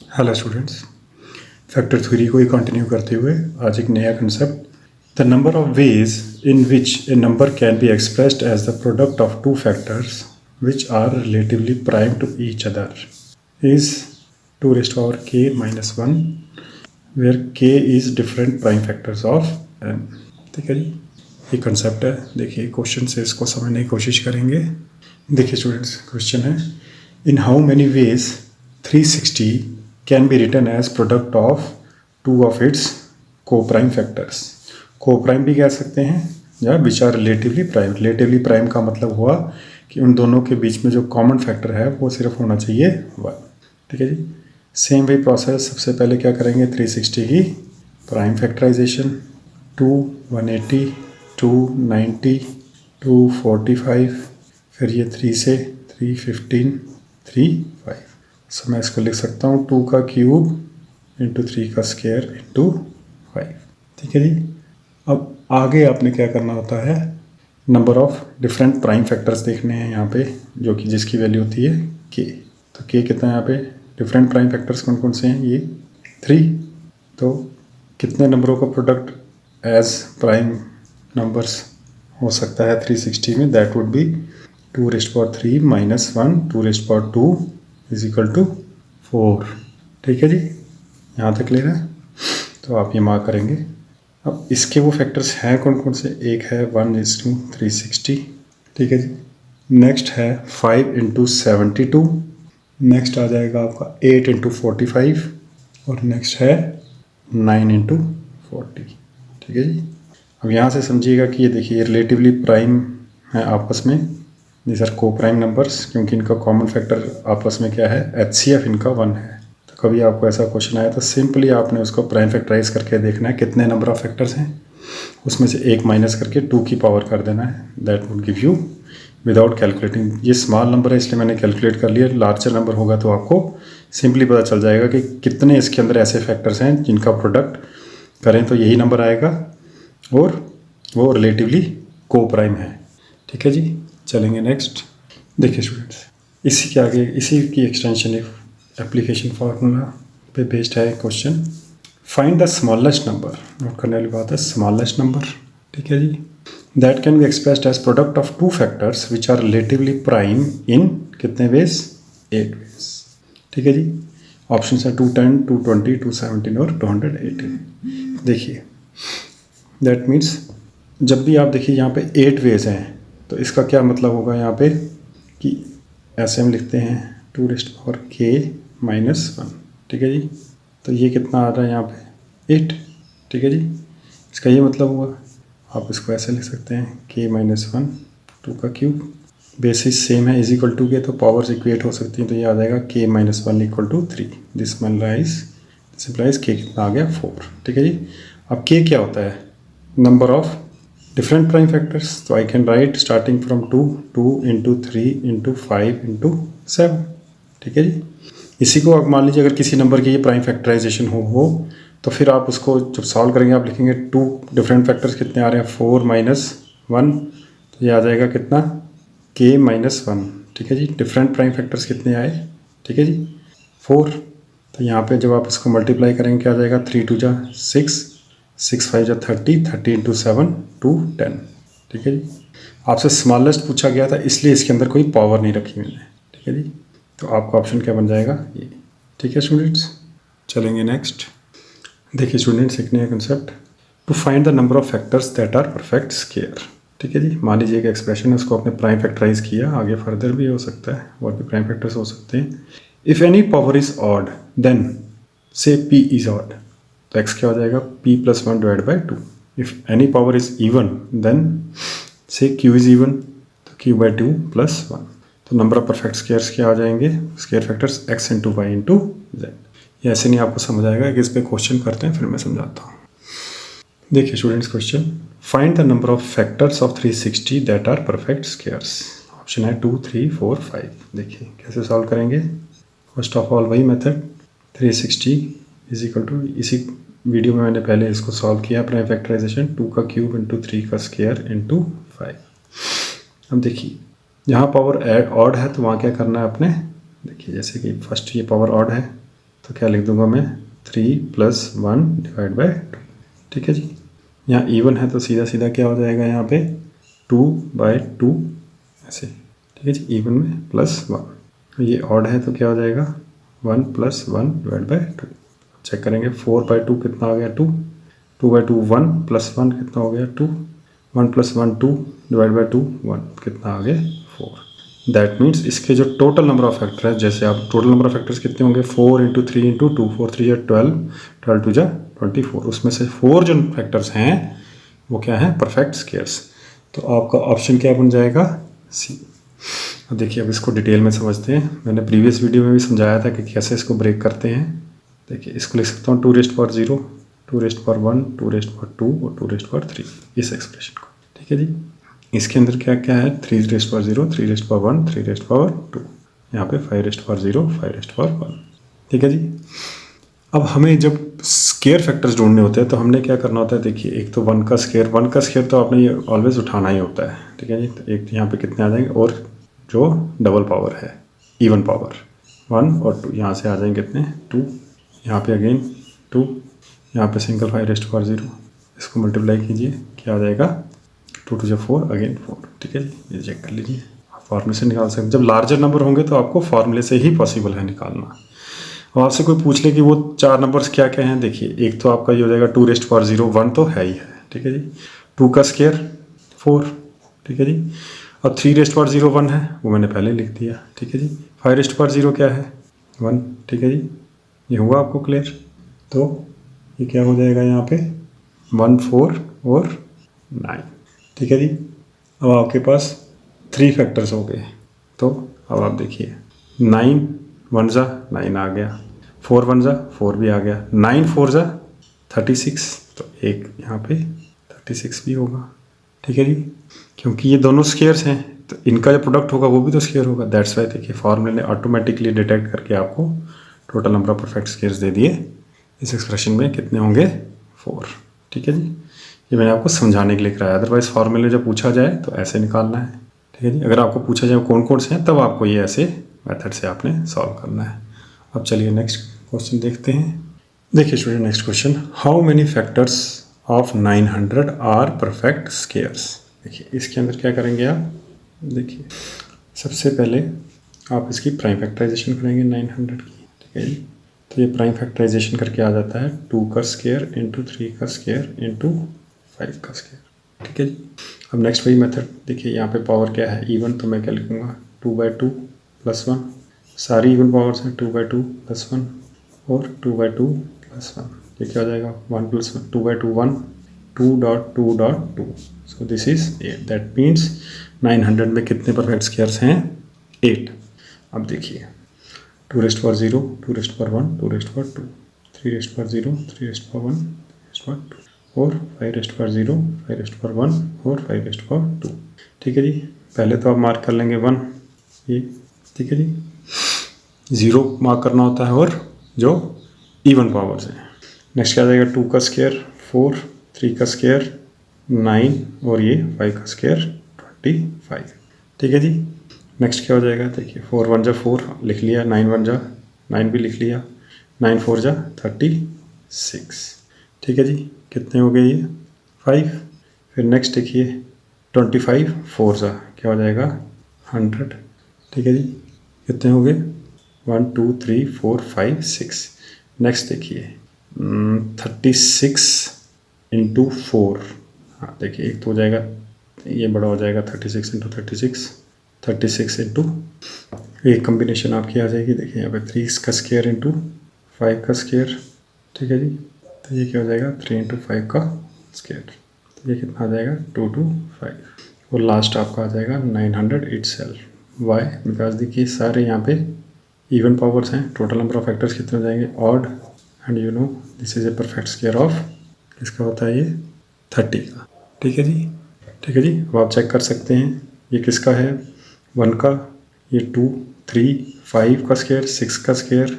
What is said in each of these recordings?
Hello students, factor theory को ही continue करते हुए आज एक नया concept, the number of ways in which a number can be expressed as the product of two factors which are relatively prime to each other is 2⁻k-1 where k is different prime factors of n। ठीक है जी, ये concept है। देखिए question से इसको समझने की कोशिश करेंगे। देखिए स्टूडेंट्स, क्वेश्चन है in how many ways 360 can be written as product of two of its co-prime factors। co-prime भी कह सकते हैं या which are relatively prime। relatively prime का मतलब हुआ कि उन दोनों के बीच में जो कॉमन फैक्टर है वो सिर्फ होना चाहिए 1। ठीक है जी, सेम वही प्रोसेस। सबसे पहले क्या करेंगे, 360 की प्राइम फैक्टराइजेशन, 2, 180, 290, 245, फिर ये 3 से 315, 3, 5। सो मैं इसको लिख सकता हूँ 2 का क्यूब इंटू 3 का स्क्वायर इंटू 5। ठीक है जी, अब आगे आपने क्या करना होता है, number of different prime factors देखने हैं यहाँ पे, जो कि जिसकी वैल्यू होती है k। तो k कितना है यहाँ पे, डिफरेंट प्राइम फैक्टर्स कौन कौन से हैं, ये 3। तो कितने नंबरों का प्रोडक्ट एज प्राइम नंबर्स हो सकता है 360 में, that would be 2⁻³ - 1 2⁻² is equal to 4। ठीक है जी, यहाँ तक क्लियर है। तो आप ये मार्क करेंगे। अब इसके वो फैक्टर्स हैं कौन कौन से, एक है 1:360। ठीक है जी, नेक्स्ट है 5 × 72, नेक्स्ट आ जाएगा आपका 8 × 45 और नेक्स्ट है 9 × 40। ठीक है जी, अब यहाँ से समझिएगा कि ये देखिए रिलेटिवली प्राइम है आपस में, दीज आर को प्राइम नंबर्स, क्योंकि इनका कॉमन फैक्टर आपस में क्या है, HCF इनका 1 है। तो कभी आपको ऐसा क्वेश्चन आया तो सिंपली आपने उसको प्राइम फैक्टराइज करके देखना है कितने नंबर ऑफ फैक्टर्स हैं, उसमें से एक माइनस करके 2 की पावर कर देना है, that would give you without calculating. ये स्मॉल नंबर है इसलिए मैंने कैलकुलेट कर लिया, लार्जर नंबर होगा तो आपको सिंपली पता चल जाएगा कि कितने इसके अंदर ऐसे फैक्टर्स हैं जिनका प्रोडक्ट करें तो यही नंबर आएगा और वो रिलेटिवली को प्राइम है। ठीक है जी, चलेंगे नेक्स्ट। देखिए स्टूडेंट्स, इसी के आगे इसी की एक्सटेंशन एप्लीकेशन फार्मूला पे बेस्ड है question. Find the smallest number, नोट करने वाली बात है स्मॉलेस्ट नंबर। ठीक है जी, that can be expressed as product of two factors which are relatively prime in कितने वेज, 8 वेज। ठीक है जी, ऑप्शन है 210, 220, 217 और 218। देखिए दैट मीन्स जब भी आप देखिए यहाँ पे 8 वेज हैं तो इसका क्या मतलब होगा यहाँ पे कि ऐसे हम लिखते हैं 2⁻k-1। ठीक है जी, तो ये कितना आ रहा है यहाँ पे 8। ठीक है जी, इसका ये मतलब हुआ। आप इसको ऐसे लिख सकते हैं k-1 2 का क्यूब, बेसिस सेम है, इज इक्वल टू के, तो पावर्स इक्वेट हो सकती हैं, तो ये आ जाएगा k-1 = 3। दिस इम्प्लाइज k कितना आ गया 4। ठीक है जी, अब k क्या होता है, number of different prime factors. तो I can write starting from 2 × 3 × 5 × 7। ठीक है जी, इसी को आप मान लीजिए अगर किसी नंबर की ये प्राइम फैक्टराइजेशन हो तो फिर आप उसको जब सॉल्व करेंगे आप लिखेंगे 2 डिफरेंट फैक्टर्स कितने आ रहे हैं, 4 - 1, तो ये आ जाएगा कितना k-1। ठीक है जी, डिफरेंट प्राइम फैक्टर्स कितने आए, ठीक है जी 4। तो यहाँ पे जब आप इसको मल्टीप्लाई करेंगे क्या आ जाएगा, 3 × 2 = 6, 6 × 5 = 30, 30 × 7 = 10। ठीक है जी, आपसे स्मॉलेस्ट पूछा गया था इसलिए इसके अंदर कोई पावर नहीं रखी मैंने। ठीक है जी, तो आपका ऑप्शन क्या बन जाएगा, ये। ठीक है स्टूडेंट्स, चलेंगे नेक्स्ट। देखिए स्टूडेंट्स, एक नया concept, to find the number of factors that are perfect square. ठीक है जी, मान लीजिए एक एक्सप्रेशन है, उसको आपने प्राइम फैक्टराइज किया, आगे फर्दर भी हो सकता है और भी प्राइम फैक्टर्स हो सकते हैं। If any power is odd then say p is odd, तो x क्या हो जाएगा, p+1 / 2। If any power is even then say q is even, तो q/2 + 1। तो नंबर ऑफ परफेक्ट स्क्वायर्स क्या आ जाएंगे, square factors x × y × z। ये ऐसे नहीं आपको समझ आएगा कि इस पर क्वेश्चन करते हैं फिर मैं समझाता हूँ। देखिए students, question find the number of factors of 360 that are perfect squares. Option है 2, 3, 4, 5। देखिए कैसे सॉल्व करेंगे। फर्स्ट ऑफ ऑल वही मेथड 360 इज इक्वल टू, इसी वीडियो में मैंने पहले इसको सॉल्व किया, प्राइम फैक्टराइजेशन 2 का क्यूब × 3 का स्क्वायर × 5। अब देखिए यहाँ पावर ऑड है तो वहाँ क्या करना है आपने, देखिए जैसे कि फर्स्ट ये पावर ऑड है तो क्या लिख दूंगा मैं 3 + 1 डिवाइड बाय 2। ठीक है जी। यहाँ इवन है तो सीधा सीधा क्या हो जाएगा यहाँ पे 2/2 ऐसे। ठीक है जी, इवन में +1। ये ऑड है तो क्या हो जाएगा 1 + 1 डिवाइड बाय 2। चेक करेंगे 4/2 कितना आ गया 2, 2/2 1 + 1 कितना हो गया 2, 1 + 1 2 डिवाइड बाय 2 1 कितना आ गया 4। दैट मीन्स इसके जो टोटल नंबर ऑफ फैक्टर है, जैसे आप टोटल नंबर ऑफ फैक्टर्स कितने होंगे 4 × 3 × 2, 4 3 12, 12 2 24, उसमें से 4 जो फैक्टर्स हैं वो क्या है परफेक्ट स्क्वायर्स। तो आपका ऑप्शन क्या बन जाएगा सी। अब देखिए अब इसको डिटेल में समझते हैं। मैंने प्रीवियस वीडियो में भी समझाया था कि कैसे इसको ब्रेक करते हैं। देखिए इसको लिख सकता हूँ 2⁻0, 2⁻1, 2⁻2 और 2⁻3 इस एक्सप्रेशन को। ठीक है जी। इसके अंदर क्या क्या है 3⁻0, 3⁻1, 3⁻2, यहाँ पे 5⁻0, 5⁻1। ठीक है जी। अब हमें जब स्केयर फैक्टर्स ढूंढने होते हैं तो हमने क्या करना होता है, देखिए एक तो 1 का स्केयर तो आपने ये ऑलवेज उठाना ही होता है। ठीक है जी। तो एक यहाँ पे कितने आ जाएंगे, और जो डबल पावर है इवन पावर 1 और 2, यहाँ से आ जाएंगे कितने 2, यहाँ पे अगेन 2, यहाँ पे सिंगल 5⁻0, इसको मल्टीप्लाई कीजिए क्या आ जाएगा 2 × 4 अगेन 4। ठीक है जी। ये चेक कर लीजिए, आप फार्मूले से निकाल सकते हैं। जब लार्जर नंबर होंगे तो आपको फार्मूले से ही पॉसिबल है निकालना। और आपसे कोई पूछ ले कि वो 4 नंबर्स क्या क्या हैं, देखिए एक तो आपका ये हो जाएगा 2⁻0 1 तो है ही है। ठीक है जी। 2 का स्क्वायर 4। ठीक है जी। और 3⁻0 1 है वो मैंने पहले लिख दिया। ठीक है जी। 5⁻0 क्या है 1। ठीक है जी। ये हुआ आपको क्लियर। तो ये क्या हो जाएगा यहाँ पे 1 4 और 9। ठीक है जी। अब आपके पास 3 फैक्टर्स हो गए। तो अब आप देखिए 9 1 ज़ा 9 आ गया, 4 1 ज़ा 4 भी आ गया, 9 4 ज़ा 36, तो एक यहाँ पे 36 भी होगा। ठीक है जी। क्योंकि ये दोनों स्क्वायर्स हैं तो इनका जो प्रोडक्ट होगा वो भी तो स्क्वायर होगा। दैट्स वाई देखिए फार्मूले ने ऑटोमेटिकली डिटेक्ट करके आपको total number of perfect squares दे दिए। इस एक्सप्रेशन में कितने होंगे 4। ठीक है जी। ये मैंने आपको समझाने के लिए कराया, अदरवाइज फार्मूले जब पूछा जाए तो ऐसे निकालना है। ठीक है जी। अगर आपको पूछा जाए कौन कौन से हैं तब आपको ये ऐसे मेथड से आपने सॉल्व करना है। अब चलिए नेक्स्ट क्वेश्चन देखते हैं। देखिए student next question, how many factors of 900 are perfect squares. देखिए इसके अंदर क्या करेंगे आप, देखिए सबसे पहले आप इसकी प्राइम फैक्टराइजेशन करेंगे 900 की। ठीक है जी। तो ये प्राइम फैक्टराइजेशन करके आ जाता है 2 का स्क्वायर इंटू 3 का स्क्वायर इंटू 5 का स्क्वायर। ठीक है जी। अब नेक्स्ट वही मेथड, देखिए यहाँ पे पावर क्या है इवन, तो मैं क्या लिखूँगा 2/2 + 1। सारी इवन पावर्स हैं 2/2 + 1 और 2/2 + 1। ये क्या हो जाएगा 1 + 1 2/2 1 2.2.2। So this is 8। That means 900 में कितने परफेक्ट स्क्वायर्स हैं 8। अब देखिए 2⁻0 2⁻1 2⁻2 3⁻0 3⁻1 3⁻2 और 5⁻0 5⁻1 और 5⁻2। ठीक है जी। पहले तो आप मार्क कर लेंगे 1 ये। ठीक है जी। 0 मार्क करना होता है और जो इवन पावर्स हैं। नेक्स्ट क्या आ जाएगा 2 का स्क्वायर 4, 3 का स्क्वायर 9 और ये 5 का स्क्वायर 25। ठीक है जी। नेक्स्ट क्या हो जाएगा, देखिए 4 1 ज़ा 4 लिख लिया, 9 1 ज़ा 9 भी लिख लिया, 9 4 ज़ा 36। ठीक है जी। कितने हो गए ये 5। फिर नेक्स्ट देखिए 25 4 ज़ा क्या हो जाएगा 100। ठीक है जी। कितने हो गए 1 2 3 4 5 6। नेक्स्ट देखिए 36 इंटू 4। हाँ देखिए एक तो हो जाएगा, ये बड़ा हो जाएगा 36 इंटू 36, 36 इंटू एक कम्बिनेशन आपकी आ जाएगी। देखिए यहाँ पे 3 का स्क्वायर इंटू 5 का स्क्वायर। ठीक है जी। तो ये क्या हो जाएगा 3 इंटू 5 का स्क्वायर। तो ये कितना आ जाएगा 2 2 5 और लास्ट आपका आ जाएगा 900 इटसेल्फ। वाई बिकॉज देखिए सारे यहाँ पे इवन पावर्स हैं। टोटल नंबर ऑफ फैक्टर्स कितने हो जाएंगे odd, and you know this is a perfect square of किसका होता है ये 30 का। ठीक है जी। ठीक है जी। अब आप चेक कर सकते हैं ये किसका है 1 का, ये 2 3 5 का स्क्वायर 6 का स्क्वायर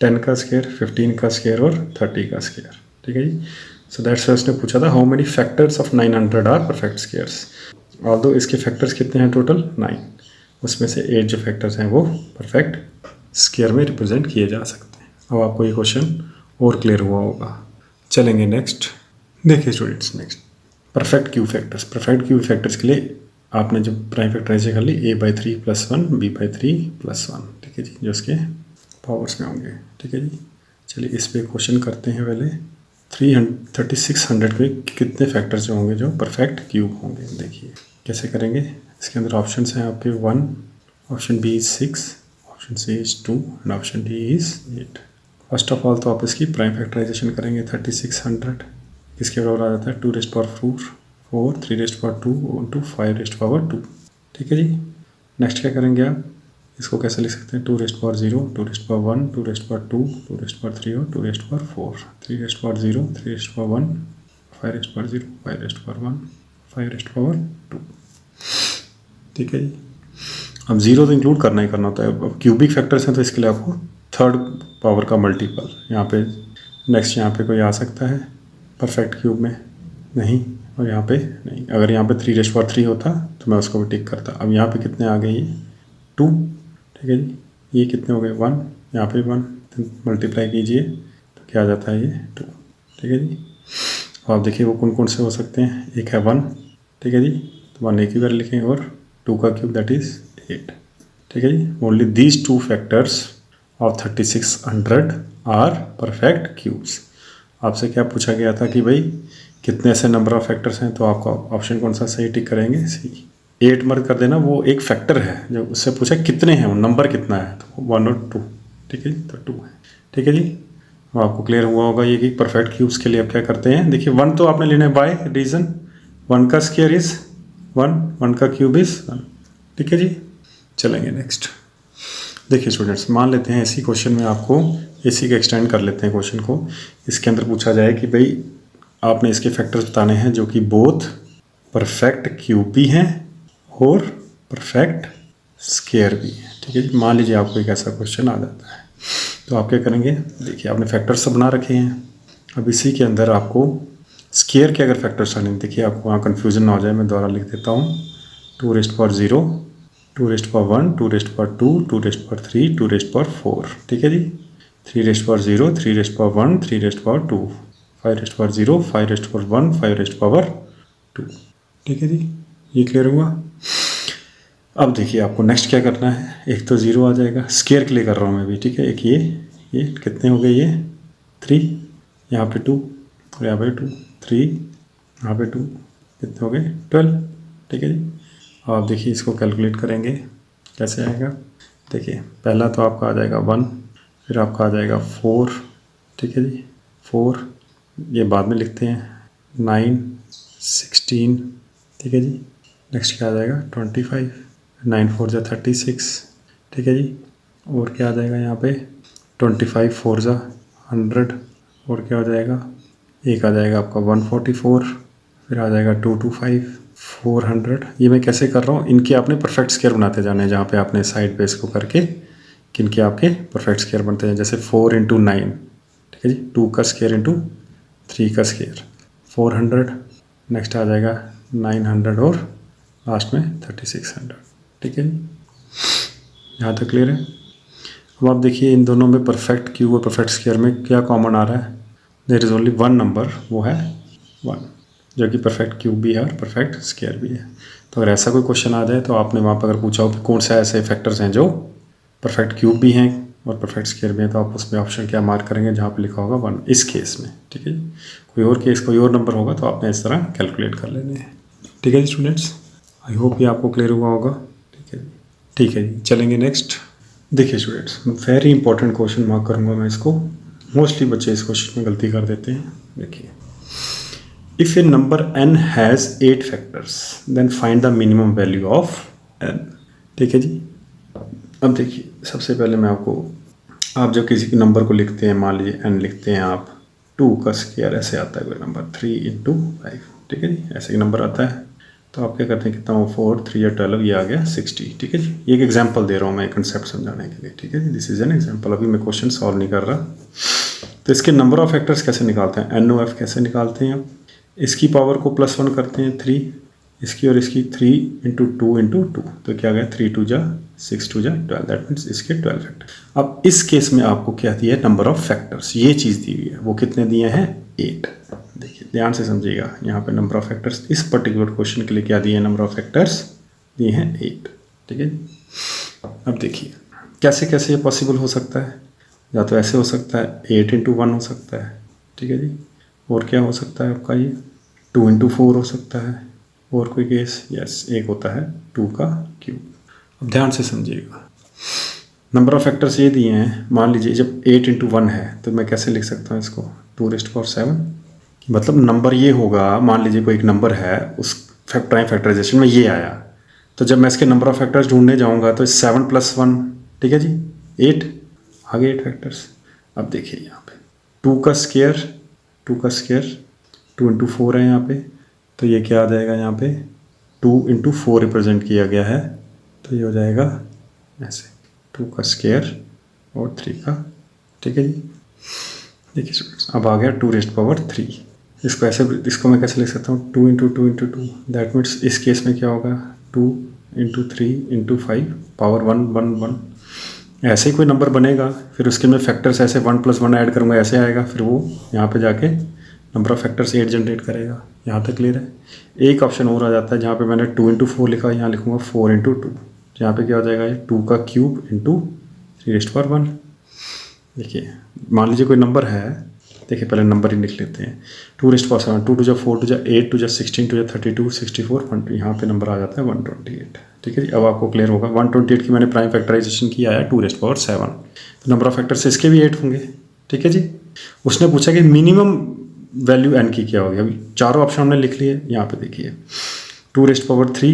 10 का स्क्वायर 15 का स्क्वायर और 30 का स्क्वायर। ठीक है जी। सो दैट्स वाई उसने पूछा था how many factors of 900 are perfect squares. Although इसके फैक्टर्स कितने हैं टोटल 9, उसमें से 8 जो फैक्टर्स हैं वो परफेक्ट स्क्वायर में रिप्रेजेंट किए जा सकते हैं। अब आपको ये क्वेश्चन और क्लियर हुआ होगा। चलेंगे नेक्स्ट। देखिए students, next perfect cube factors. Perfect cube factors के लिए आपने जब प्राइम फैक्टराइजेशन कर ली a/3 + 1 b/3 + 1, ठीक है जी, जो उसके पावर्स में होंगे, ठीक है जी। चलिए इस पे क्वेश्चन करते हैं पहले। 3600 के कितने फैक्टर्स जो होंगे जो परफेक्ट क्यूब होंगे, देखिए कैसे करेंगे। इसके अंदर ऑप्शन हैं आपके 1, option B is 6, option C is 2 and option D is 8। First of all तो आप इसकी प्राइम फैक्टराइजेशन करेंगे। 3600 किसके बराबर आ जाता है, 2⁴, 3⁴ 2 5⁴ 2, ठीक है जी। नेक्स्ट क्या करेंगे आप, इसको कैसे लिख सकते हैं, 2⁻, 2⁻1, 2⁻2, 2⁻3 और 2⁻4। 3⁻0, 3⁻1, 5⁻0, 5⁻1, 5⁻2, ठीक है जी। अब जीरो तो इंक्लूड करना ही करना होता है। अब क्यूबिक फैक्टर्स हैं तो इसके लिए आपको थर्ड पावर का मल्टीपल यहाँ पे, नेक्स्ट यहाँ पे कोई आ सकता है परफेक्ट क्यूब में, नहीं, और यहाँ पे नहीं। अगर यहाँ पे 3⁻3 होता तो मैं उसको भी टिक करता। अब यहाँ पे कितने आ गए, ये 2, ठीक है जी। ये कितने हो गए, 1, यहाँ पे 1, मल्टीप्लाई कीजिए तो क्या आ जाता है, ये 2, ठीक है जी। अब आप देखिए वो कौन कौन से हो सकते हैं। एक है 1, ठीक है जी, तो 1 एक ही बार लिखें, और 2 का क्यूब दैट इज़ 8, ठीक है जी। Only these 2 factors of 3600 are perfect cubes. आपसे क्या पूछा गया था कि भाई कितने ऐसे नंबर ऑफ फैक्टर्स हैं, तो आपका ऑप्शन कौन सा सही टिक करेंगे, सी। 8 मत कर देना, वो एक फैक्टर है। जो उससे पूछा कितने हैं, वो नंबर कितना है, तो 1 और 2, ठीक है जी, तो 2 है, ठीक है जी। अब आपको क्लियर हुआ होगा ये कि परफेक्ट क्यूब्स के लिए आप क्या करते हैं। देखिए 1 तो आपने लेना है बाय रीज़न, 1 का स्क्वायर इज़ 1, 1 का क्यूब इज़ 1, ठीक है जी। चलेंगे नेक्स्ट। देखिए स्टूडेंट्स, मान लेते हैं इसी क्वेश्चन में आपको इसी का एक्सटेंड कर लेते हैं क्वेश्चन को। इसके अंदर पूछा जाए कि भाई आपने इसके फैक्टर्स बताने हैं जो कि बोथ परफेक्ट क्यूब भी हैं और परफेक्ट स्क्वायर भी है, ठीक है जी। मान लीजिए आपको एक ऐसा क्वेश्चन आ जाता है, तो आप क्या करेंगे। देखिए आपने फैक्टर्स बना रखे हैं। अब इसी के अंदर आपको स्क्वायर के अगर फैक्टर्स आने, देखिए आपको वहाँ कन्फ्यूजन ना हो जाए, मैं दोबारा लिख देता हूँ। 2⁻0, 2⁻1, 2⁻2, 2⁻3, 2⁻4, ठीक है जी। 3⁻0, 3⁻1, 3⁻2, 5⁻0, 5⁻1, 5⁻2, ठीक है जी। ये क्लियर हुआ। अब देखिए आपको नेक्स्ट क्या करना है। एक तो ज़ीरो आ जाएगा, स्क्वायर के लिए कर रहा हूँ मैं भी, ठीक है। एक ये कितने हो गए, ये 3, यहाँ पे 2 और यहाँ पे 2, 3, यहाँ पे 2, कितने हो गए 12, ठीक है जी। अब आप देखिए इसको कैलकुलेट करेंगे कैसे आएगा। देखिए पहला तो आपका आ जाएगा 1, फिर आपका आ जाएगा 4, ठीक है जी, 4, ये बाद में लिखते हैं, 9, 16, ठीक है जी। नेक्स्ट क्या आ जाएगा 25, 9 4 जा 36, ठीक है जी। और क्या आ जाएगा यहाँ पे 25 4 जा 100, और क्या हो जाएगा, एक आ जाएगा आपका 144, फिर आ जाएगा 225, 400। ये मैं कैसे कर रहा हूँ, इनके आपने परफेक्ट स्क्वायर बनाते जाने हैं, जहाँ पे आपने साइड पे इसको करके किनके आपके परफेक्ट स्क्वायर बनते हैं। जैसे 4 × 9, ठीक है जी, 2 का स्क्वायर × 3 का स्क्वायर, 400। नेक्स्ट आ जाएगा 900 और लास्ट में 3600, ठीक है जी। यहाँ तक क्लियर है। अब आप देखिए इन दोनों में परफेक्ट क्यूब और परफेक्ट स्क्वायर में क्या कॉमन आ रहा है। देयर इज़ ओनली 1 नंबर, वो है 1, जो कि परफेक्ट क्यूब भी है और परफेक्ट स्क्वायर भी है। तो अगर ऐसा कोई क्वेश्चन आ जाए तो आपने वहाँ पर अगर पूछा हो कि कौन सा ऐसे फैक्टर्स हैं जो परफेक्ट क्यूब भी हैं और परफेक्ट स्क्वायर भी हैं, तो आप उसमें ऑप्शन क्या मार्क करेंगे, जहाँ पे लिखा होगा 1, इस केस में, ठीक है जी। कोई और केस, कोई और नंबर होगा तो आपने इस तरह कैलकुलेट कर लेने हैं, ठीक है जी स्टूडेंट्स। आई होप ये आपको क्लियर हुआ होगा, ठीक है जी। ठीक है जी, चलेंगे नेक्स्ट। देखिए students, very important question mark करूँगा मैं इसको। मोस्टली बच्चे इस क्वेश्चन में गलती कर देते हैं। देखिए, if a number n has 8 factors then find the minimum value of n, ठीक है जी। अब देखिए सबसे पहले मैं आपको, आप जब किसी नंबर को लिखते हैं, मान लीजिए n लिखते हैं आप, 2 का स्क्वायर ऐसे आता है कोई नंबर, 3 × 5, ठीक है जी, ऐसे एक नंबर आता है। तो आप क्या करते हैं, कितना हो 4, 3 या 12, ये आ गया 60, ठीक है जी। ये एक एग्जांपल दे रहा हूँ मैं कंसेप्ट समझाने के लिए, ठीक है जी। दिस इज एन एग्जांपल, अभी मैं क्वेश्चन सॉल्व नहीं कर रहा। तो इसके नंबर ऑफ फैक्टर्स कैसे निकालते हैं, NOF कैसे निकालते हैं आप। इसकी पावर को +1 करते हैं 3, इसकी और इसकी 3 इंटू 2 इंटू 2, तो क्या गया 3 2 जा 6 2 जा 12, दैट मीन्स इसके 12 फैक्टर। अब इस केस में आपको क्या दिया है, नंबर ऑफ फैक्टर्स, ये चीज़ दी हुई है, वो कितने दिए हैं 8। देखिए ध्यान से समझिएगा, यहाँ पे नंबर ऑफ फैक्टर्स इस पर्टिकुलर क्वेश्चन के लिए क्या दिए हैं, नंबर ऑफ फैक्टर्स दिए हैं 8। ठीक है। अब देखिए कैसे कैसे ये पॉसिबल हो सकता है, या तो ऐसे हो सकता है 8 इंटू 1 हो सकता है, ठीक है जी, और क्या हो सकता है आपका ये 2 इंटू 4 हो सकता है, और कोई केस यस एक होता है 2 का क्यूब। अब ध्यान से समझिएगा, नंबर ऑफ फैक्टर्स ये दिए हैं, मान लीजिए जब 8 इंटू 1 है तो मैं कैसे लिख सकता हूँ इसको 2⁻7, मतलब नंबर ये होगा, मान लीजिए कोई एक नंबर है उस प्राइम फैक्टराइजेशन में ये आया, तो जब मैं इसके नंबर ऑफ फैक्टर्स ढूंढने जाऊंगा तो 7 + 1, ठीक है जी 8, आगे 8 फैक्टर्स। अब देखिए यहाँ पे 2 का स्क्वायर 2 इंटू 4 है यहाँ पे, तो ये क्या आ जाएगा, यहाँ पे 2 इंटू 4 रिप्रेजेंट किया गया है, तो ये हो जाएगा ऐसे 2 का स्क्वायर और 3 का, ठीक है जी। देखिए स्टूडेंट्स अब आ गया 2⁻3, इसको ऐसे, इसको मैं कैसे लिख सकता हूँ 2 इंटू 2 इंटू 2, दैट मीन्स इस केस में क्या होगा 2 इंटू 3 इंटू 5 पावर 1 1 1, ऐसे ही कोई नंबर बनेगा, फिर उसके में फैक्टर्स ऐसे 1 + 1 ऐड करूँगा, ऐसे आएगा, फिर वो यहाँ पे जाके नंबर ऑफ फैक्टर्स 8 जनरेट करेगा। यहाँ तक क्लियर है। एक ऑप्शन और आ जाता है जहाँ पे मैंने 2 इंटू 4 लिखा, यहाँ लिखूँगा 4 इंटू 2, यहाँ पे क्या हो जाएगा ये 2 का क्यूब इंटू 3⁻1। देखिए मान लीजिए कोई नंबर है, देखिए पहले नंबर ही लिख लेते हैं, 2⁻7, 2 2 जा 4 2 जा 8 2 जा 16 2 जा 32 64 1, यहाँ पे नंबर आ जाता है 128। ठीक है जी, अब आपको क्लियर होगा 128 की मैंने प्राइम फैक्टराइजेशन किया है 2⁻7, तो नंबर ऑफ फैक्टर्स इसके भी 8 होंगे। ठीक है जी, उसने पूछा कि मिनिमम वैल्यू एन की क्या होगी, अभी चारों ऑप्शन हमने लिख लिए। यहाँ पे देखिए 2⁻3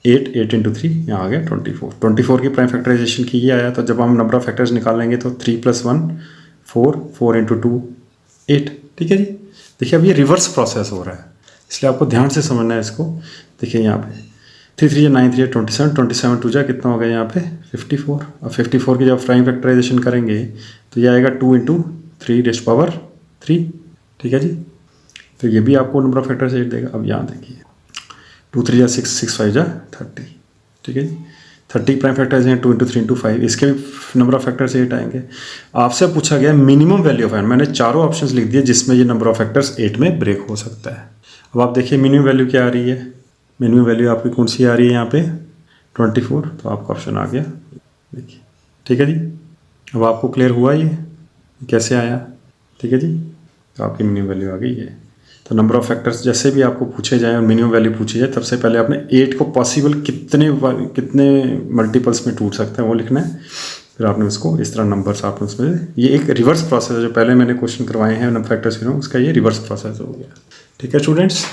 8 8 इंटू 3, यहाँ आ गया 24 की प्राइम फैक्टराइजेशन की ये आया, तो जब हम नंबर ऑफ फैक्टर्स निकालेंगे तो 3 + 1 4 4 इंटू 2 8। ठीक है जी, देखिए अब ये रिवर्स प्रोसेस हो रहा है, इसलिए आपको ध्यान से समझना है इसको। देखिए यहाँ पे 3 3 9 3 27 27 2 जा कितना हो गया यहाँ पे 54। अब 54 की जब प्राइम फैक्टराइजेशन करेंगे तो ये आएगा 2 इंटू 3⁻3। ठीक है जी, तो ये भी आपको नंबर ऑफ फैक्टर्स 8 देगा। अब यहाँ देखिए 2 3 जा 6 6 5 जा 30। ठीक है जी, 30 प्राइम फैक्टर्स हैं, 2 इंटू 3 इंटू 5, इसके भी नंबर ऑफ फैक्टर्स 8 आएंगे। आपसे पूछा गया मिनिमम वैल्यू ऑफ एन, मैंने चारों ऑप्शंस लिख दिए जिसमें ये नंबर ऑफ फैक्टर्स 8 में ब्रेक हो सकता है। अब आप देखिए मिनिमम वैल्यू क्या आ रही है, मिनिमम वैल्यू आपकी कौन सी आ रही है यहाँ पे 24, तो आपका ऑप्शन आ गया देखिए। ठीक है जी, अब आपको क्लियर हुआ ये कैसे आया। ठीक है जी, तो आपकी मिनिमम वैल्यू आ गई है। तो नंबर ऑफ फैक्टर्स जैसे भी आपको पूछे जाए और मिनिमम वैल्यू पूछी जाए, सबसे पहले आपने 8 को पॉसिबल कितने मल्टीपल्स में टूट सकते हैं वो लिखना है, फिर आपने उसको इस तरह नंबर्स आपने उसमें, ये एक रिवर्स प्रोसेस है, जो पहले मैंने क्वेश्चन करवाए हैं नंबर फैक्टर्स के, उसका ये रिवर्स प्रोसेस हो गया। ठीक है स्टूडेंट्स,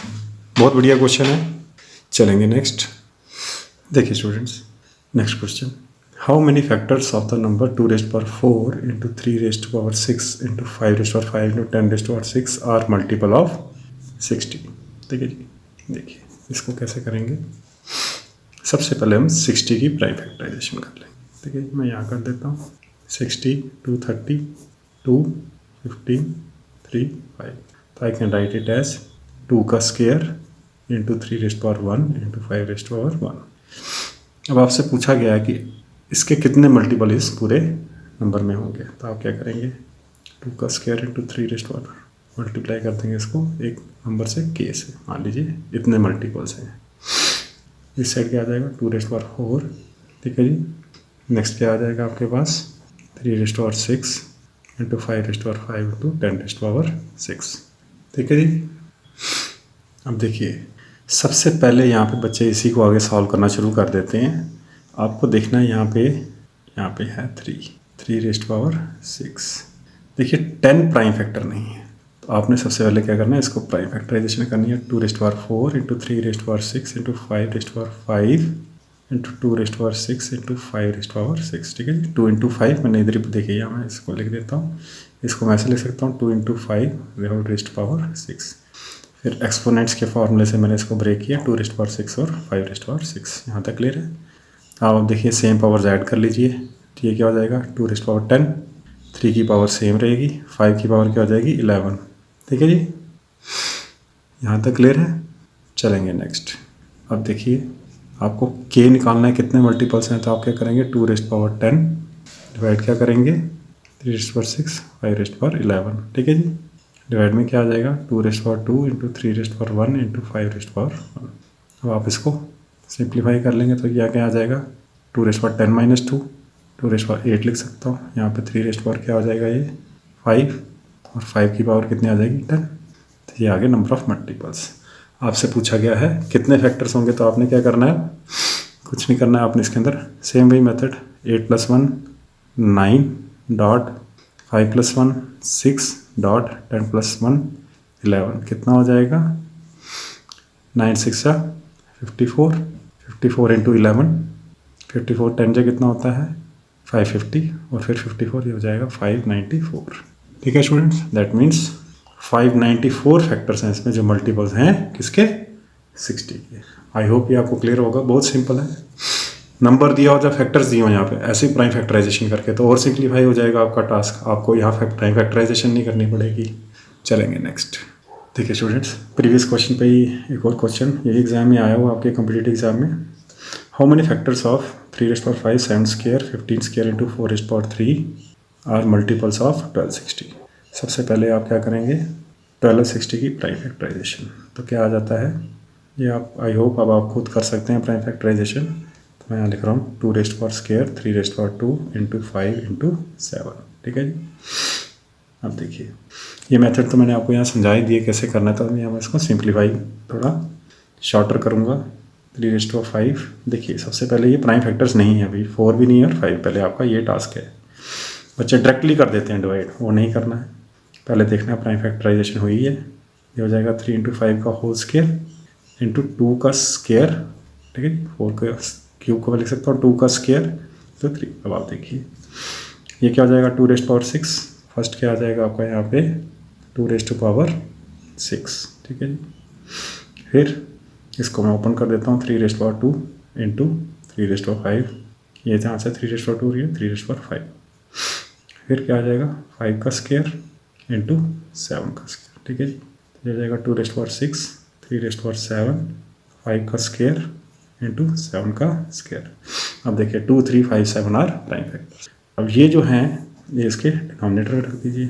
बहुत बढ़िया क्वेश्चन है। चलेंगे नेक्स्ट। देखिए students next question, how many factors of the number 2⁻4 into 3⁻6 into 5⁻5 into 10⁻6 are multiple of 60। ठीक है जी, देखिए इसको कैसे करेंगे। सबसे पहले हम 60 की प्राइम फैक्टराइजेशन कर लेंगे। ठीक है, मैं यहाँ कर देता हूँ 60 2 30 2 15 3 5, तो I can write it as 2 का स्क्वायर इंटू 3⁻1 इंटू 5⁻1। अब आपसे पूछा गया है कि इसके कितने मल्टीपल इस पूरे नंबर में होंगे, तो आप क्या करेंगे 2 का स्क्वायर इंटू 3⁻1 मल्टीप्लाई कर देंगे इसको एक नंबर से k से, मान लीजिए इतने मल्टीपल्स हैं। इस साइड क्या आ जाएगा 2⁻4। ठीक है जी, नेक्स्ट क्या आ जाएगा आपके पास 3⁻6 इंटू 5⁻5 इंटू 10⁻6। ठीक है जी, अब देखिए सबसे पहले यहाँ पे बच्चे इसी को आगे सॉल्व करना शुरू कर देते हैं। आपको देखना है यहाँ पे है 3⁻6। देखिए 10 प्राइम फैक्टर नहीं है, तो आपने सबसे पहले क्या करना है, इसको प्राइम फैक्टराइजेशन करनी है 2⁻4 इंटू 3⁻6 इंटू 5⁻5 इंटू 2⁻6 इंटू 5⁻6। ठीक है जी, 2 इंटू 5 मैंने इधर ही देखिए, यहाँ मैं इसको लिख देता हूँ, इसको मैं ऐसे लिख सकता हूँ 2 इंटू 5⁻6। फिर एक्सपोनेंट्स के फॉर्मूले से मैंने इसको ब्रेक किया 2⁻6 और 5⁻6। यहाँ तक क्लियर है। अब देखिए सेम पावर्स ऐड कर लीजिए, तो ये क्या हो जाएगा 2⁻10, 3 की पावर सेम रहेगी, 5 की पावर क्या हो जाएगी 11। ठीक है जी, यहाँ तक क्लियर है। चलेंगे नेक्स्ट। अब देखिए आपको k निकालना है, कितने मल्टीपल्स हैं, तो आप क्या करेंगे 2⁻10 डिवाइड क्या करेंगे 3⁻6 5⁻11, ठीक है जी। डिवाइड में क्या आ जाएगा 2⁻2 इंटू 3⁻1 इंटू 5⁻1। अब आप इसको सिंप्लीफाई कर लेंगे तो यह क्या आ जाएगा 2⁻10 - 2 2⁻8 लिख सकता हूँ। यहाँ पे 3 क्या हो जाएगा ये 5 और 5 की पावर कितनी आ जाएगी 10। तो ये आगे नंबर ऑफ मल्टीपल्स। आपसे पूछा गया है कितने फैक्टर्स होंगे, तो आपने क्या करना है, कुछ नहीं करना है, आपने इसके अंदर सेम वही मेथड 8 + 1 9 डॉट 5 + 1 6 डॉट 10 + 1 11 कितना हो जाएगा 9 6 54 54 इंटू 11 54 10 जा कितना होता है 550 और फिर 54 ये हो जाएगा 594। ठीक है स्टूडेंट्स, दैट मीन्स 594 फैक्टर्स हैं इसमें जो मल्टीपल्स हैं किसके 60 के। आई होप ये आपको क्लियर होगा, बहुत सिंपल है। नंबर दिया हो, जब फैक्टर्स दिए हो यहाँ पे ऐसे प्राइम फैक्टराइजेशन करके तो और सिंप्लीफाई हो जाएगा आपका टास्क, आपको यहाँ प्राइम फैक्टराइजेशन नहीं करनी पड़ेगी। चलेंगे नेक्स्ट। देखिए स्टूडेंट्स, प्रीवियस क्वेश्चन पे ही एक और क्वेश्चन यही एग्जाम में आया हुआ आपके कम्पिटिटिव एग्जाम में। How many factors of 3⁵ 7² 15² into 4⁻3 are multiples of 1260। सबसे पहले आप क्या करेंगे 1260 की प्राइम फैक्टराइजेशन, तो क्या आ जाता है ये आप आई होप अब आप खुद कर सकते हैं प्राइम फैक्टराइजेशन। तो मैं यहाँ लिख रहा हूँ 2⁻² 3⁻2 इंटू 5 इंटू 7, ठीक है जी। अब देखिए ये मेथड तो मैंने आपको यहाँ समझा ही दिए कैसे करना था, मैं इसको सिंप्लीफाई थोड़ा शॉर्टर करूँगा 3⁻5। देखिए सबसे पहले ये प्राइम फैक्टर्स नहीं है अभी, 4 भी नहीं है और 5, पहले आपका ये टास्क है। बच्चे डायरेक्टली कर देते हैं डिवाइड, वो नहीं करना है, पहले देखना है प्राइम फैक्टराइजेशन हुई है। ये हो जाएगा 3 इंटू 5 का होल स्क्वायर इंटू 2 का स्क्वायर, ठीक है। 4 का क्यूब को मैं लिख सकता हूँ 2 का स्क्वायर तो 3। अब आप देखिए ये क्या हो जाएगा 2⁻6, फर्स्ट क्या आ जाएगा आपका यहाँ पे 2⁻6, ठीक है जी। फिर इसको मैं ओपन कर देता हूँ 3⁻2 इंटू 3⁻5, ये जहाँ से 3⁻2 ये 3⁻5। फिर क्या आ जाएगा 5 का स्क्वायर इंटू 7 का स्क्वायर, ठीक है जी। तो ये जाएगा 2⁻6 3⁻7 5 का स्क्वायर इंटू 7 का स्क्वायर। अब देखिए 2 3 5 7 आर प्राइम फैक्टर्स। अब ये जो हैं ये इसके डिनोमिनेटर में रख दीजिए,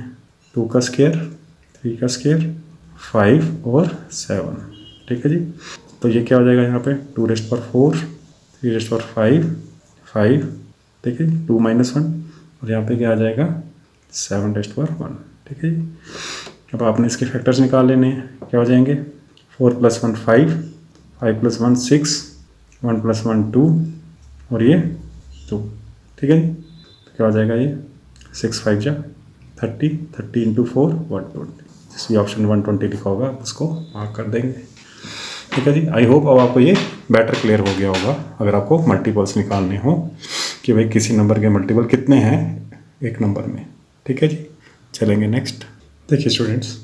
2 का स्क्वायर 3 का स्क्वायर 5 और 7, ठीक है जी। तो ये क्या हो जाएगा यहाँ पे 2⁻4 3⁻5 5, ठीक है जी, 2 - 1 और यहाँ पे क्या आ जाएगा 7⁻1, ठीक है जी। अब आपने इसके फैक्टर्स निकाल लेने हैं, क्या हो जाएंगे 4 + 1 5 5 + 1 6 1 + 1 2 और ये 2, ठीक है जी। तो क्या हो जाएगा ये 6 5 जा 30 30 इंटू 4 120, जिस भी ऑप्शन 120 लिखा होगा उसको मार्क कर देंगे, ठीक है जी। आई होप अब आपको ये बेटर क्लियर हो गया होगा अगर आपको मल्टीपल्स निकालने हो कि भाई किसी नंबर के मल्टीपल कितने हैं एक नंबर में, ठीक है जी। चलेंगे नेक्स्ट। देखिए students,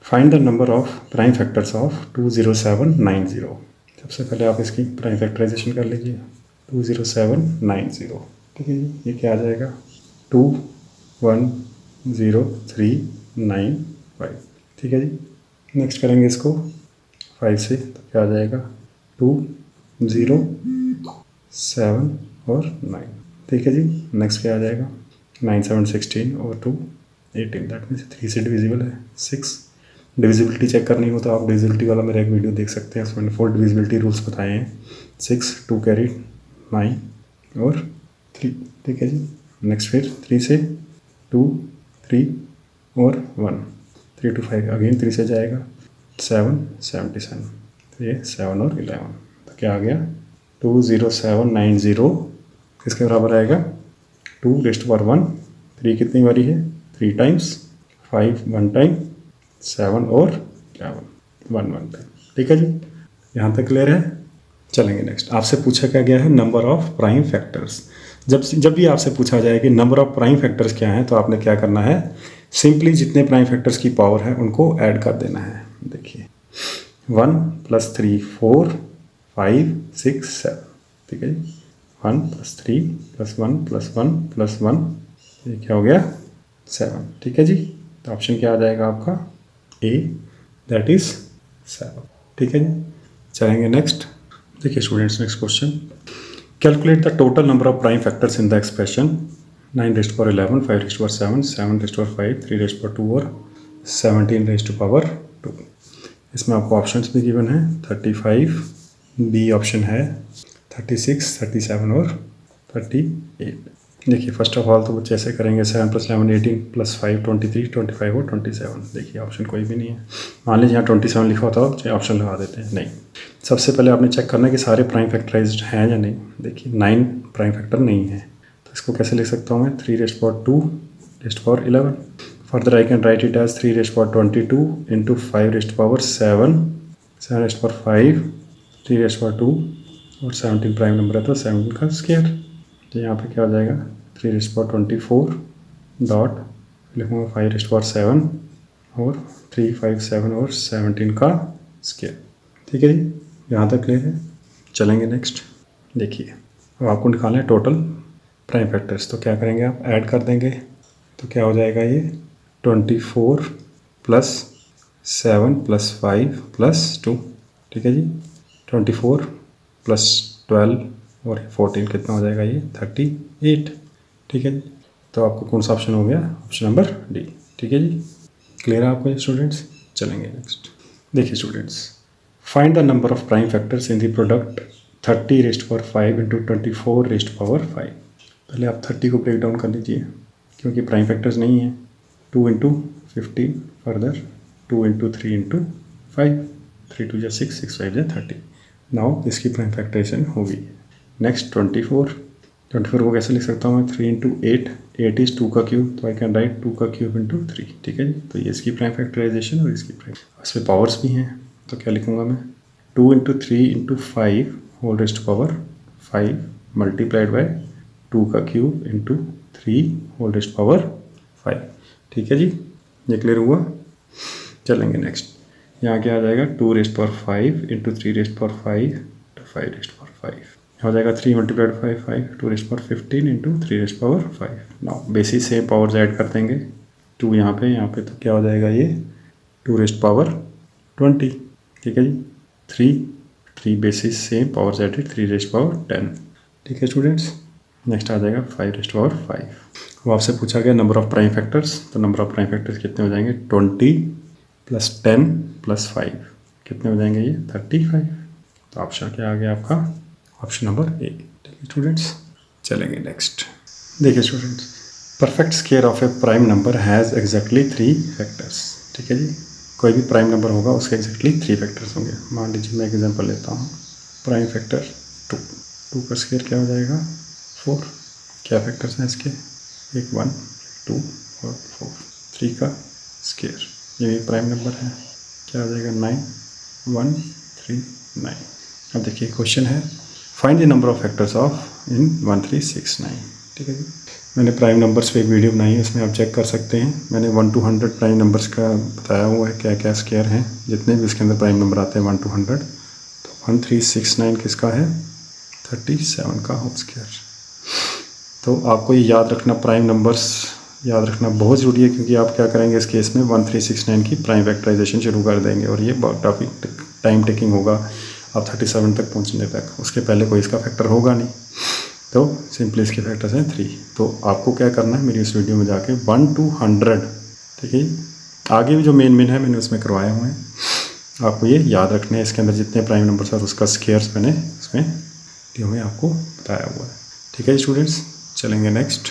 find the number of prime factors of 20790। सबसे पहले आप इसकी प्राइम फैक्टराइजेशन कर लीजिए 20790, ठीक है जी। ये क्या आ जाएगा 2103995, ठीक है जी। नेक्स्ट करेंगे इसको 5 से, तो क्या आ जाएगा 2 0 7 और 9, ठीक है जी। नेक्स्ट क्या आ जाएगा 9 7 16 और 2 18, दैट मीन्स 3 से डिविजिबल है 6। डिविजिबिलिटी चेक करनी हो तो आप डिविजिबिलिटी वाला मेरा एक वीडियो देख सकते हैं, उसमें 4 डिविजिबिलिटी रूल्स बताए हैं, 6 2 कैरी 9 और 3, ठीक है जी। नेक्स्ट फिर 3 से 2 3 और 1 3 to 5 अगेन 3 से जाएगा 7 77, तो ये 7 और 11, तो क्या आ गया 20790 किसके बराबर आएगा 2⁻1 3 कितनी बारी है 3 टाइम्स 5 1 टाइम 7 और 11 1 टाइम, ठीक है जी। यहाँ तक क्लियर है। चलेंगे नेक्स्ट। आपसे पूछा क्या गया है नंबर ऑफ प्राइम फैक्टर्स। जब भी आपसे पूछा जाए कि नंबर ऑफ प्राइम फैक्टर्स क्या हैं तो आपने क्या करना है सिंपली जितने प्राइम फैक्टर्स की पावर है उनको ऐड कर देना है। देखिए 1 + 3 4 5 6 7, ठीक है जी। 1 + 3 + 1 + 1 + 1 ये क्या हो गया 7, ठीक है जी। तो ऑप्शन क्या आ जाएगा आपका ए, दैट इज 7, ठीक है जी। चलेंगे नेक्स्ट। देखिए students, next question, calculate the total number of prime factors in the expression 9^11, 5^7, 7^5, 3^2 और 17^2। इसमें आपको ऑप्शंस भी गिवन है 35, बी ऑप्शन है 36, 37 और 38। देखिए फर्स्ट ऑफ ऑल तो बच्चे ऐसे करेंगे 7 + 11 18 + 5 23, 25 और 27। देखिए ऑप्शन कोई भी नहीं है। मान लीजिए यहाँ 27 लिखा होता हो चाहे ऑप्शन लगा देते हैं, नहीं। सबसे पहले आपने चेक करना है कि सारे प्राइम फैक्टराइज्ड हैं या नहीं। देखिए 9 प्राइम फैक्टर नहीं है, तो इसको कैसे लिख सकता हूँ मैं 3^2^11। Further I can write it as 3^22 × 5^7, 7^5, 3^2 और 17 प्राइम नंबर है तो 17 का स्क्वायर। तो यहाँ पे क्या हो जाएगा 3^24 डॉट लिखूँगा 5^7 और 3, 5, 7 और 17 का स्क्वायर। ठीक है जी, यहाँ तक क्लियर है। चलेंगे नेक्स्ट। देखिए अब आपको निकालना है टोटल प्राइम फैक्टर्स, तो क्या करेंगे आप ऐड कर देंगे, तो क्या हो जाएगा ये 24 + 7 + 5 + 2। ठीक है जी, 24 + 12 और 14 कितना हो जाएगा ये 38। ठीक है जी, तो आपको कौन सा ऑप्शन हो गया, ऑप्शन नंबर डी। ठीक है जी, क्लियर है आपको ये स्टूडेंट्स। चलेंगे नेक्स्ट। देखिए students, find the number of prime factors in the product 30^5 × 24^5। पहले आप 30 को ब्रेक डाउन कर लीजिए क्योंकि प्राइम फैक्टर्स नहीं है। 2 × 15, फर्दर 2 × 3 × 5, 3 2 6, 6 5 30। नाउ इसकी प्राइम फैक्टराइजेशन होगी। नेक्स्ट 24 को कैसे लिख सकता हूँ मैं 3 × 8, 8 इज 2 का क्यूब, तो आई कैन राइट 2 का क्यूब × 3। ठीक है जी, तो ये इसकी प्राइम फैक्टराइजेशन और इसकी प्राइम, इसमें पावर्स भी हैं तो क्या लिखूँगा मैं 2 × 3 × 5 whole raised to power 5 multiplied by 2 का cube × 3 whole raised to power 5। ठीक है जी, ये क्लियर हुआ। चलेंगे नेक्स्ट। यहाँ क्या आ जाएगा 2^5 × 3^5 to 5^5 हो जाएगा 3 × 5, 2^15 × 3^5। नाउ बेसिस से पावर्स ऐड कर देंगे 2 यहाँ पे तो क्या हो जाएगा ये 2^20। ठीक है जी, 3 बेसिस से पावर्स एडेड 3^10। ठीक है स्टूडेंट्स, नेक्स्ट आ जाएगा 5^5। वो आपसे पूछा गया नंबर ऑफ प्राइम फैक्टर्स, तो नंबर ऑफ प्राइम फैक्टर्स कितने हो जाएंगे 20 + 10 + 5 कितने हो जाएंगे ये 35। तो ऑप्शन क्या आ गया आपका, ऑप्शन नंबर ए। ठीक है स्टूडेंट्स, चलेंगे नेक्स्ट। देखिए students, perfect square of A prime number has exactly 3 factors. ठीक है जी, कोई भी प्राइम नंबर होगा उसके एग्जैक्टली 3 फैक्टर्स होंगे। मान लीजिए मैं एग्जांपल लेता हूँ, प्राइम फैक्टर 2 का स्क्वायर क्या हो जाएगा 4। क्या फैक्टर्स हैं इसके, एक 1, 2 और 4। 3 का स्क्वायर ये भी प्राइम नंबर है, क्या आ जाएगा 9, 1, 3, 9। अब देखिए क्वेश्चन है find the number of factors of इन 1, 3, 6, 9। ठीक है जी, मैंने प्राइम नंबर्स पे एक वीडियो बनाई है, उसमें आप चेक कर सकते हैं। मैंने 1 to 100 प्राइम नंबर्स का बताया हुआ है, क्या क्या स्क्वायर हैं, जितने भी उसके अंदर प्राइम नंबर आते हैं 1 to 100। तो 1, 3, 6, 9 किसका है 37 का होल स्क्वायर। तो आपको ये याद रखना, प्राइम नंबर्स याद रखना बहुत ज़रूरी है, क्योंकि आप क्या करेंगे इस केस में 1, 3, 6, 9 की प्राइम फैक्टराइजेशन शुरू कर देंगे और ये बहुत काफ़ी टाइम टेकिंग होगा आप 37 तक पहुंचने तक। उसके पहले कोई इसका फैक्टर होगा नहीं, तो सिंपली इसके फैक्टर्स हैं 3। तो आपको क्या करना है मेरी इस वीडियो में जाके 1 to 100, ठीक है, आगे भी जो मेन है मैंने उसमें करवाए हुए हैं, आपको ये याद रखने हैं। इसके अंदर जितने प्राइम नंबर्स हैं उसका स्क्वायर्स मैंने इसमें वीडियो में आपको बताया हुआ है। ठीक है स्टूडेंट्स, चलेंगे नेक्स्ट।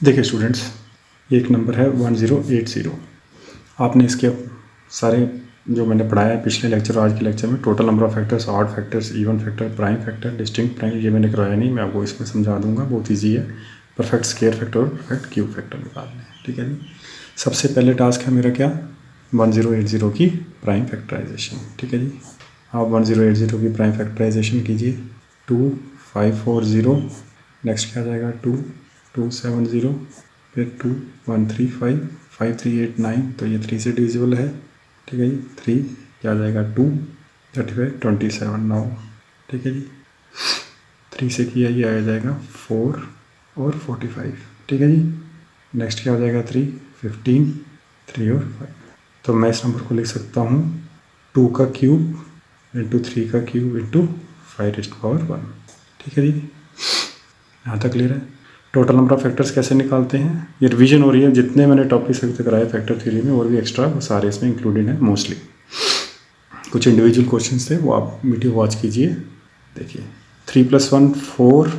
देखिए स्टूडेंट्स, एक नंबर है 1080। आपने इसके सारे जो मैंने पढ़ाया है पिछले लेक्चर और आज के लेक्चर में, total number of factors, odd factors, even factor, prime factor, distinct prime, ये मैंने करवाया नहीं, मैं आपको इसमें समझा दूंगा, बहुत ईजी है। परफेक्ट स्क्वायर फैक्टर और परफेक्ट क्यूब फैक्टर निकालने हैं। ठीक है जी, सबसे पहले टास्क है मेरा क्या 1080 की प्राइम फैक्टराइजेशन। ठीक है जी, आप 1080 की प्राइम फैक्टराइजेशन कीजिए। 2, 5, 4, 0, नेक्स्ट क्या आ जाएगा 2, 2, 7, 0, फिर 2, 1, 3, 5, 5, 3, 8, 9, तो ये 3 से डिविजिबल है। ठीक है जी, 3 क्या आ जाएगा 2, 35, 27 9। ठीक है जी, 3 से किया ये आ जाएगा 4 और 45। ठीक है जी, नेक्स्ट क्या हो जाएगा 3, 15, 3 और 5। तो मैं इस नंबर को लिख सकता हूँ 2 का क्यूब × 3 का क्यूब × 5 रेस्ट पावर 1। ठीक है जी, यहाँ तक क्लियर है। टोटल नंबर ऑफ फैक्टर्स कैसे निकालते हैं, ये रिवीजन हो रही है, जितने मैंने टॉपिक्स अभी तक कराए फैक्टर थ्योरी में और भी एक्स्ट्रा वो सारे इसमें इंक्लूडेड हैं मोस्टली। कुछ इंडिविजुअल क्वेश्चंस थे वो आप वीडियो वॉच कीजिए। देखिए 3 + 1 4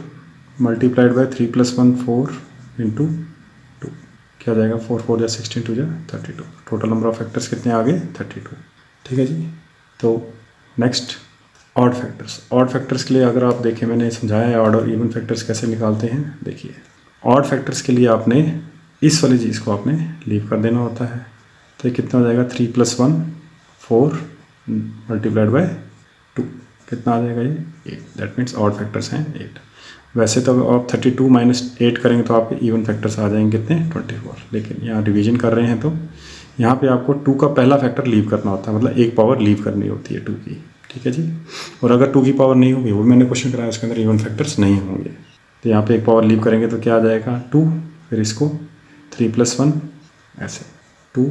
मल्टीप्लाइड बाय 3 + 1 4 इंटू 2 क्या जाएगा, 4 4 या 16 2 या 32। टोटल नंबर ऑफ फैक्टर्स कितने आ गए, 32। ठीक है जी। तो next odd factors. Odd factors के लिए अगर आप देखें, मैंने समझाया है ऑड और इवन फैक्टर्स कैसे निकालते हैं। देखिए ऑड फैक्टर्स के लिए आपने इस वाली चीज़ को आपने लीव कर देना होता है। तो ये कितना हो जाएगा, 3 + 1 4 मल्टीप्लाइड बाय 2 कितना आ जाएगा, ये 8। दैट मीन्स ऑड फैक्टर्स हैं 8। वैसे तो आप 32 - 8 करेंगे तो आपके इवन फैक्टर्स आ जाएंगे कितने, 24। लेकिन यहाँ रिवीजन कर रहे हैं तो यहाँ पे आपको 2 का पहला फैक्टर लीव करना होता है, मतलब एक पावर लीव करनी होती है 2 की। ठीक है जी। और अगर 2 की पावर नहीं होगी, वो मैंने क्वेश्चन कराया उसके अंदर इवन फैक्टर्स नहीं होंगे, तो यहाँ पे एक पावर लीव करेंगे तो क्या आ जाएगा 2, फिर इसको 3 + 1 ऐसे 2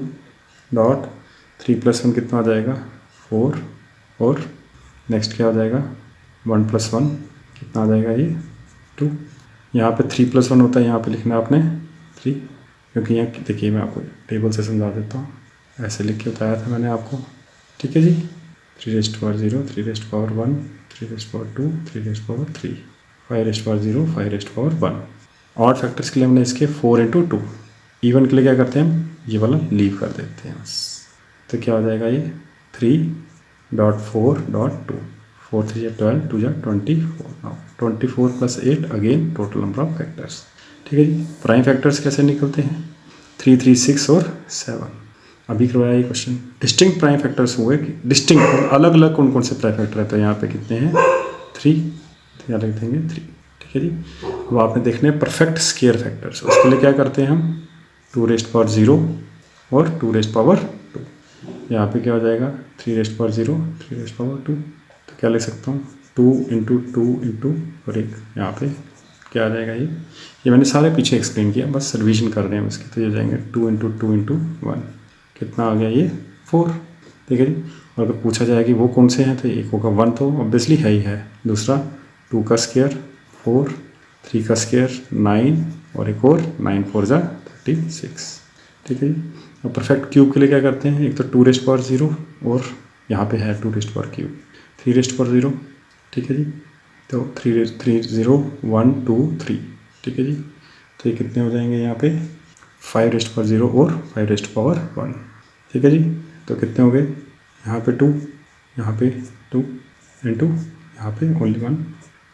डॉट 3 + 1 कितना आ जाएगा 4, और नेक्स्ट क्या आ जाएगा 1 + 1 कितना आ जाएगा ये 2। यहाँ पे 3 + 1 होता है, यहाँ पे लिखना है आपने 3, क्योंकि यहाँ देखिए मैं आपको टेबल से समझा देता हूँ, ऐसे लिख के बताया था मैंने आपको। ठीक है जी। 3 rest power 0, 3 rest power 1, 3 rest power 2, 3 rest power 3, 5 rest power 0, 5 rest power 1। Odd factors के लिए हमने इसके 4 × 2। इवन के लिए क्या करते हैं हम, ये वाला लीव कर देते हैं बस। तो क्या हो जाएगा ये 3.4.2, 4 3 या 12, 2 या 24। Now 24 + 8 again total number of factors. ठीक है जी। प्राइम फैक्टर्स कैसे निकलते हैं, 3 3 6 और 7 अभी करवाया ये क्वेश्चन। डिस्टिंक्ट प्राइम फैक्टर्स हुए कि डिस्टिंक्ट अलग अलग कौन कौन से प्राइम फैक्टर है, तो यहाँ पे कितने हैं 3, तो यहाँ लिख देंगे 3। ठीक है जी। वो आपने देखने परफेक्ट स्क्वायर फैक्टर्स, उसके लिए क्या करते हैं हम 2 रेस्ट पावर 0 और 2 रेस्ट पावर 2। यहाँ पे क्या हो जाएगा 3 रेस्ट पावर 0, 3 रेस्ट पावर 2, तो क्या लिख सकता हूँ 2 × 2 × और एक यहाँ पे क्या आ जाएगा, ये मैंने सारे पीछे एक्सप्लेन किया, बस रिवीजन कर रहे हैं इसके। तो ये जाएंगे 2 × 2 × 1 कितना आ गया, ये 4। ठीक है जी। और अगर पूछा जाए कि वो कौन से हैं, तो एक होगा 1 तो ऑब्वियसली है ही है, दूसरा 2 का स्क्वायर 4, 3 का स्क्वायर 9, और एक और 9 4 जा 36। ठीक है जी। और परफेक्ट क्यूब के लिए क्या करते हैं, एक तो 2 रेस्ट पावर 0 और यहाँ पे है 2 rest power cube 3 rest power 0। ठीक है जी। तो 3 0 1 2 3। ठीक है जी। तो ये कितने हो जाएंगे यहाँ पे 5 रेस्ट पावर 0 और 5 रेस्ट पावर 1। ठीक है जी। तो कितने हो गए यहाँ पे 2, यहाँ पे 2 इंटू यहाँ पे ओनली 1,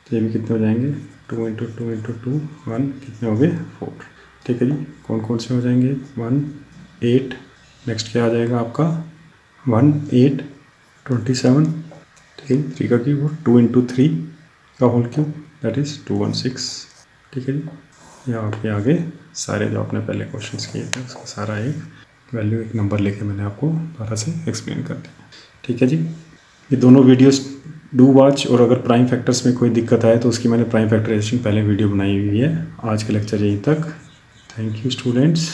तो ये भी कितने हो जाएंगे 2 × 2 × 2 1 कितने हो गए 4। ठीक है जी। कौन कौन से हो जाएंगे 1 8, नेक्स्ट क्या आ जाएगा आपका 1 8 27। ठीक है। 3 का क्यूब और 2 × 3 का होल क्यूब दैट इज़ 216। ठीक है जी। यहाँ आपके आगे सारे जो आपने पहले क्वेश्चंस किए थे उसका सारा एक वैल्यू एक नंबर लेके मैंने आपको दोबारा से एक्सप्लेन कर दिया। ठीक है जी। ये दोनों वीडियोस डू वॉच, और अगर प्राइम फैक्टर्स में कोई दिक्कत आए तो उसकी मैंने प्राइम फैक्टराइजेशन पहले वीडियो बनाई हुई है। आज का लेक्चर यहीं तक। Thank you students.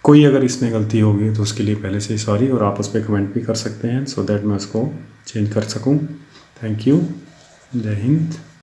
कोई अगर इसमें गलती होगी तो उसके लिए पहले से सॉरी, और आप उस पर कमेंट भी कर सकते हैं सो दैट मैं उसको चेंज कर सकूँ। Thank you. जय हिंद।